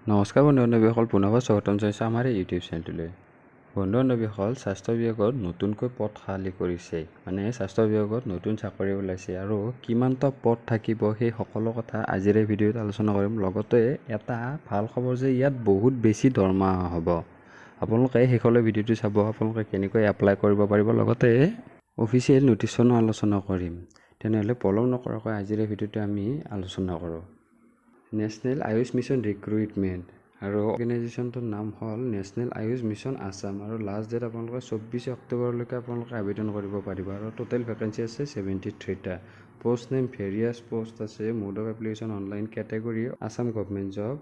নমস্কাৰ বন্ধু বান্ধৱীসকল, পুনৰবাৰ স্বাগতম জনাইছোঁ আমাৰ এই ইউটিউব চেনেলটোলৈ। বন্ধু বান্ধৱীসকল, স্বাস্থ্য বিভাগত নতুনকৈ পদ খালী কৰিছে, স্বাস্থ্য বিভাগত নতুন চাকৰি ওলাইছে আৰু কিমানটা পদ থাকিব সেই সকলো কথা আজিৰ এই ভিডিঅ'ত আলোচনা কৰিম। লগতে এটা ভাল খবৰ যে ইয়াত বহুত বেছি দৰমহা হ'ব। আপোনালোকে শেষলৈ ভিডিঅ'টো চাব, আপোনালোকে কেনেকৈ এপ্লাই কৰিব পাৰিব, লগতে অফিচিয়েল নটিচনো আলোচনা কৰিম। তেনেহ'লে পলম নকৰাকৈ আজিৰ এই ভিডিঅ'টো আমি আলোচনা কৰোঁ। নেশ্যনেল আয়ুষ মিছন ৰিক্ৰুইটমেণ্ট আৰু অৰ্গেনাইজেশ্যনটোৰ নাম হ'ল নেশ্যনেল আয়ুষ মিছন আছাম আৰু লাষ্ট ডেট আপোনালোকে 24 অক্টোবৰলৈকে আপোনালোকে আবেদন কৰিব পাৰিব আৰু টোটেল ভেকেঞ্চি আছে 73টা। পোষ্ট নেম ভেৰিয়াছ পোষ্ট আছে, mode of application online, category Assam government job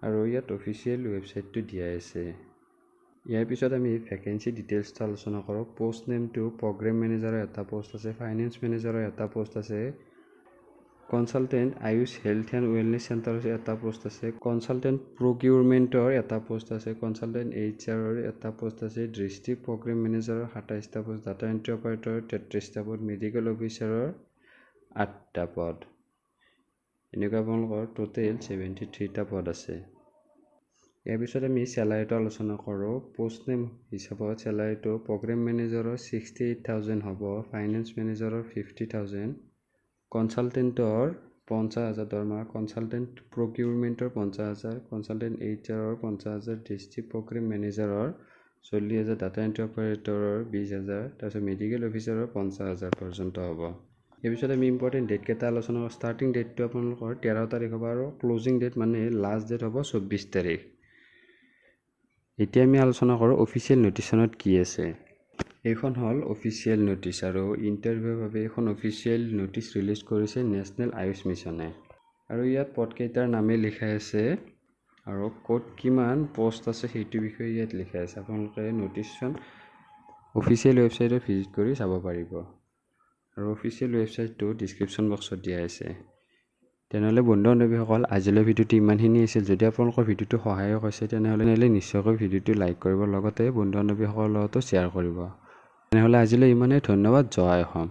আৰু ইয়াত অফিচিয়েল ৱেবছাইটটো দিয়া আছে। ইয়াৰ পিছত আমি ভেকেঞ্চি ডিটেইলছটো আলোচনা কৰোঁ। পোষ্ট নেমটো প্ৰগ্ৰেম মেনেজাৰৰ এটা পোষ্ট আছে, ফাইনেন্স মেনেজাৰৰ এটা পোষ্ট আছে, consultant Ayush health and wellness চেণ্টাৰৰ এটা পোষ্ট আছে, কনচালটেণ্ট প্ৰকিউৰমেণ্টৰ এটা পোষ্ট আছে, কনচালটেণ্ট HR এটা পোষ্ট আছে, ডিষ্ট্ৰিক্ট প্ৰগ্ৰেম মেনেজাৰৰ 27টা পোষ্ট, ডাটা এণ্ট্ৰি অপাৰেটৰৰ 33টা পদ, মেডিকেল অফিচাৰৰ 8টা পদ। এনেকুৱা আপোনালোকৰ টোটেল 73টা পদ আছে। ইয়াৰ পিছত আমি চেলাৰীটো আলোচনা কৰোঁ। পোষ্ট নেম হিচাপত চেলাৰীটো প্ৰগ্ৰেম মেনেজাৰৰ 68,000 হ'ব, ফাইনেন্স মেনেজাৰৰ 50,000, কনচালটেণ্টৰ 50,000 দৰমহা, কনচালটেণ্ট প্ৰকিউৰমেণ্টৰ 50,000, কনচালটেণ্ট HR 50,000, ডিষ্ট্ৰিক্ট প্ৰগ্ৰেম মেনেজাৰৰ 40,000, ডাটা এণ্ট্ৰি অপাৰেটৰৰ 20,000, তাৰপিছত মেডিকেল অফিচাৰৰ 50,000 পৰ্যন্ত হ'ব। ইয়াৰ পিছত আমি ইম্পৰ্টেণ্ট ডেটকেইটা আলোচনা কৰোঁ। ষ্টাৰ্টিং ডেটটো আপোনালোকৰ 13 তাৰিখ হ'ব আৰু ক্লজিং ডেট লাষ্ট ডেট হ'ব 24 তাৰিখ। এতিয়া আমি আলোচনা কৰোঁ অফিচিয়েল নটিচনত কি আছে। এইখন হ'ল অফিচিয়েল নটিচ আৰু ইণ্টাৰভিউৰ বাবে এইখন অফিচিয়েল নটিচ ৰিলিজ কৰিছে নেশ্যনেল আয়ুষ মিছনে আৰু ইয়াত পদকেইটাৰ নামে লিখা আছে আৰু ক'ত কিমান পোষ্ট আছে সেইটো বিষয়ে ইয়াত লিখা আছে। আপোনালোকে নটিচখন অফিচিয়েল ৱেবছাইটত ভিজিট কৰি চাব পাৰিব আৰু অফিচিয়েল ৱেবছাইটটো ডিছক্ৰিপশ্যন বক্সত দিয়া আছে। তেনেহ'লে বন্ধু বান্ধৱীসকল, আজিলৈ ভিডিঅ'টো ইমানখিনি আছিল। যদি আপোনালোকৰ ভিডিঅ'টো সহায়ক হৈছে তেনেহ'লে নিশ্চয়কৈ ভিডিঅ'টো লাইক কৰিব, লগতে বন্ধু বান্ধৱীসকলৰ লগতো শ্বেয়াৰ কৰিব। তেনেহ'লে আজিলৈ ইমানেই। ধন্যবাদ। জয় অসম।